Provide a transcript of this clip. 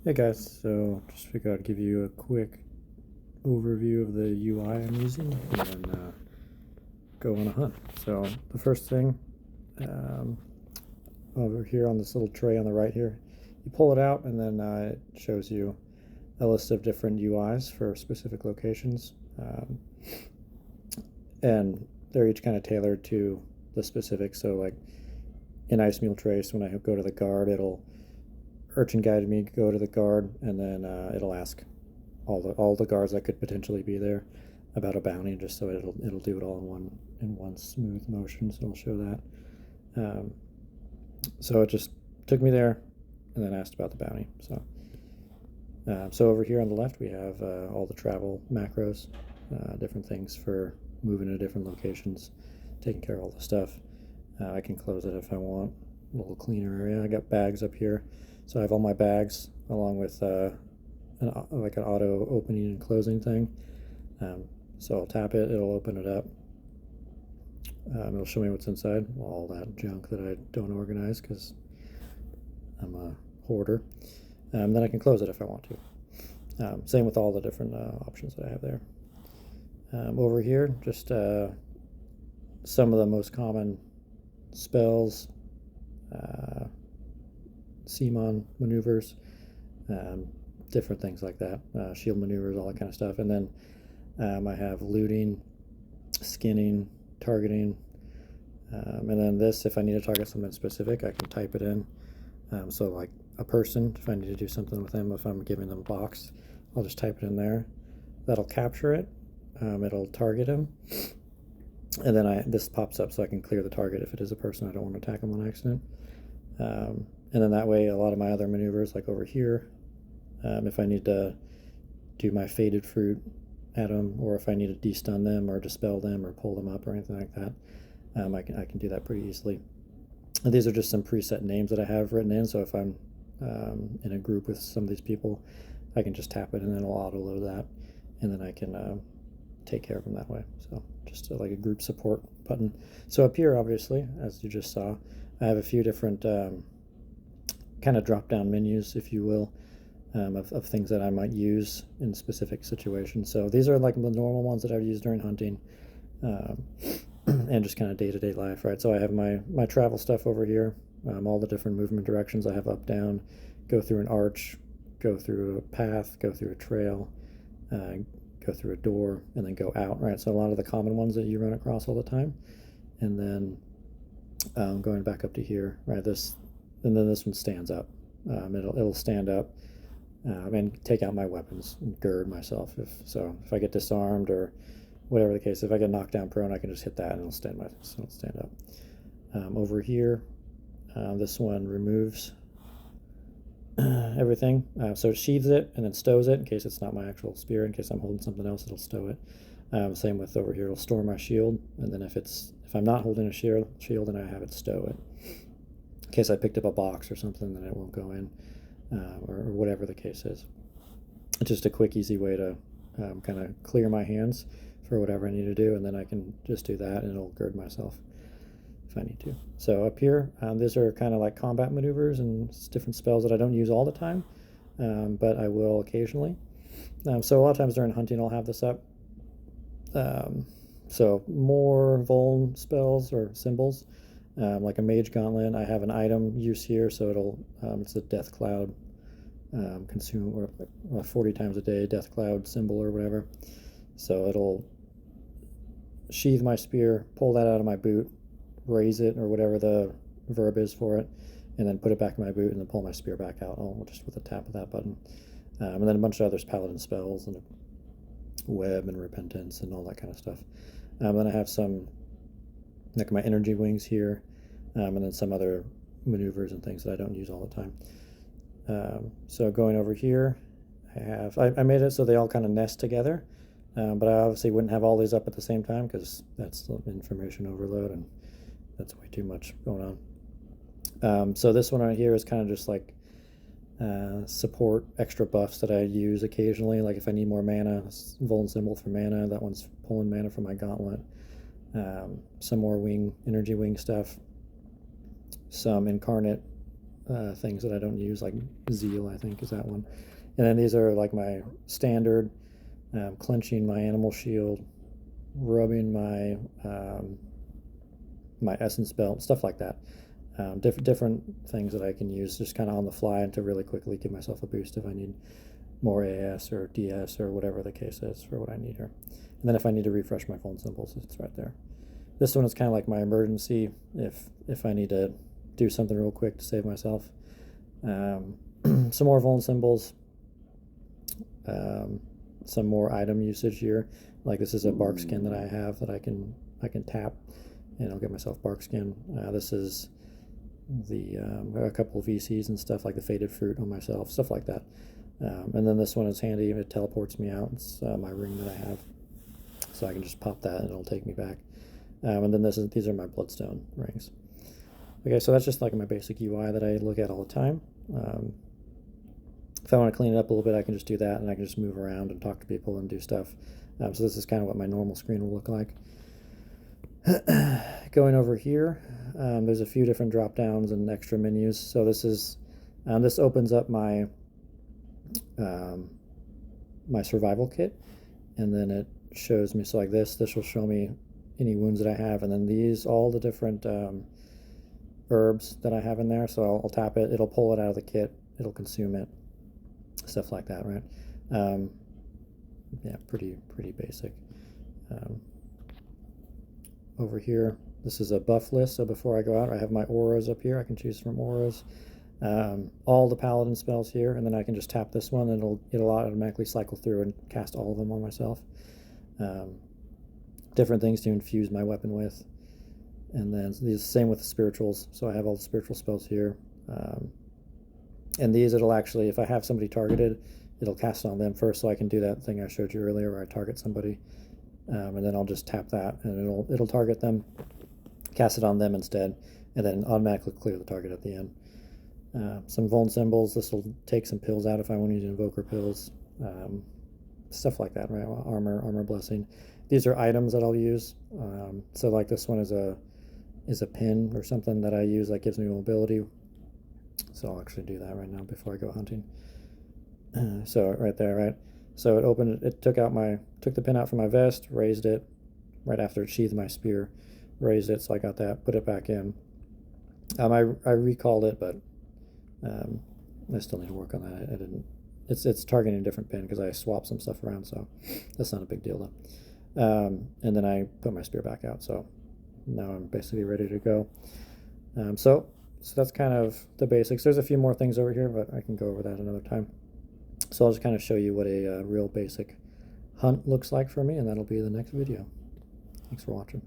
Hey guys, so just figured I'd give you a quick overview of the UI I'm using and then go on a hunt. So the first thing um, over here on this little tray on the right here, you pull it out and then it shows you a list of different UIs for specific locations. And they're each kind of tailored to the specifics. So like in Ice Mule Trace, when I go to the guard, it'll urchin guide me go to the guard, and then it'll ask all the guards that could potentially be there about a bounty, just so it'll do it all in one smooth motion. So I'll show that. So it just took me there, and then asked about the bounty. So over here on the left we have all the travel macros, different things for moving to different locations, taking care of all the stuff. I can close it if I want. A little cleaner area. I got bags up here, so I have all my bags along with like an auto opening and closing thing. So I'll tap it, it'll open it up. It'll show me what's inside, all that junk that I don't organize because I'm a hoarder. Then I can close it if I want to. Same with all the different options that I have there. Over here, just some of the most common spells, CMON maneuvers, different things like that, shield maneuvers, all that kind of stuff. And then I have looting, skinning, targeting, and then this, if I need to target something specific, I can type it in. So like a person, if I need to do something with them, if I'm giving them a box, I'll just type it in there. That'll capture it. It'll target him, and then this pops up so I can clear the target if it is a person I don't want to attack them on accident. And then that way, a lot of my other maneuvers, like over here, if I need to do my faded fruit at them, or if I need to de-stun them or dispel them or pull them up or anything like that, I can do that pretty easily. And these are just some preset names that I have written in, so if I'm in a group with some of these people, I can just tap it and it'll auto-load that, and then I can take care of them that way. So just like a group support button. So up here, obviously, as you just saw, I have a few different kind of drop-down menus, if you will, of things that I might use in specific situations. So these are like the normal ones that I've used during hunting, and just kind of day-to-day life, right? So I have my travel stuff over here, all the different movement directions. I have up, down, go through an arch, go through a path, go through a trail, go through a door, and then go out, right? So a lot of the common ones that you run across all the time. And then going back up to here, right? And then this one stands up. It'll stand up and take out my weapons and gird myself. If I get disarmed or whatever the case, if I get knocked down prone, I can just hit that and it'll stand up. Over here, this one removes everything. So it sheathes it and then stows it in case it's not my actual spear. In case I'm holding something else, it'll stow it. Same with over here, it'll store my shield, and then if I'm not holding a shield, then I have it stow it. In case I picked up a box or something, then it won't go in, or whatever the case is. It's just a quick, easy way to kind of clear my hands for whatever I need to do, and then I can just do that and it'll gird myself if I need to. So up here, these are kind of like combat maneuvers and different spells that I don't use all the time, but I will occasionally. So a lot of times during hunting, I'll have this up. So more vuln spells or symbols, like a mage gauntlet. I have an item use here, so it's a death cloud, consume or 40 times a day death cloud symbol or whatever. So it'll sheathe my spear, pull that out of my boot, raise it or whatever the verb is for it, and then put it back in my boot and then pull my spear back out, all just with a tap of that button. And then a bunch of other paladin spells and web and repentance and all that kind of stuff. Then I have some like my energy wings here, and then some other maneuvers and things that I don't use all the time. So going over here, I made it so they all kind of nest together, but I obviously wouldn't have all these up at the same time because that's information overload and that's way too much going on. So this one right here is kind of just like support extra buffs that I use occasionally, like if I need more mana, Vuln symbol for mana, that one's pulling mana from my gauntlet. Some more energy wing stuff, some incarnate things that I don't use, like Zeal, I think is that one. And then these are like my standard, clenching my animal shield, rubbing my my essence belt, stuff like that. Different things that I can use just kind of on the fly and to really quickly give myself a boost if I need more AS or DS or whatever the case is for what I need here. And then if I need to refresh my phone symbols, it's right there. This one is kind of like my emergency if I need to do something real quick to save myself. Some more vuln symbols, some more item usage here. Like this is a bark skin that I have that I can tap, and I'll get myself bark skin. This is the a couple of VCs and stuff, like the faded fruit on myself, stuff like that. And then this one is handy. It teleports me out. It's my ring that I have, so I can just pop that and it'll take me back. And then these are my bloodstone rings. Okay, so that's just like my basic UI that I look at all the time. If I want to clean it up a little bit, I can just do that, and I can just move around and talk to people and do stuff. So this is kind of what my normal screen will look like. Going over here, there's a few different drop downs and extra menus. So this is this opens up my my survival kit, and then it shows me, so like this will show me any wounds that I have, and then these, all the different herbs that I have in there. So I'll tap it, it'll pull it out of the kit, it'll consume it, stuff like that, right? Yeah, pretty basic. Over here, this is a buff list, so before I go out, I have my auras up here. I can choose from auras, all the paladin spells here, and then I can just tap this one, and it'll automatically cycle through and cast all of them on myself. Different things to infuse my weapon with, and then these same with the spirituals. So I have all the spiritual spells here, and these, it'll actually, if I have somebody targeted, it'll cast it on them first, so I can do that thing I showed you earlier where I target somebody. And then I'll just tap that, and it'll target them, cast it on them instead, and then automatically clear the target at the end. Some vuln symbols. This will take some pills out if I want to use invoker pills, stuff like that, right? Armor blessing. These are items that I'll use. So like this one is a pin or something that I use that gives me mobility. So I'll actually do that right now before I go hunting. So right there, right? So it took the pin out from my vest, raised it right after it sheathed my spear, raised it, so I got that, put it back in. I recalled it, but I still need to work on that. I didn't. It's targeting a different pin because I swapped some stuff around, so that's not a big deal though. And then I put my spear back out, so now I'm basically ready to go. So that's kind of the basics. There's a few more things over here, but I can go over that another time. So I'll just kind of show you what a real basic hunt looks like for me, and that'll be the next video. Thanks for watching.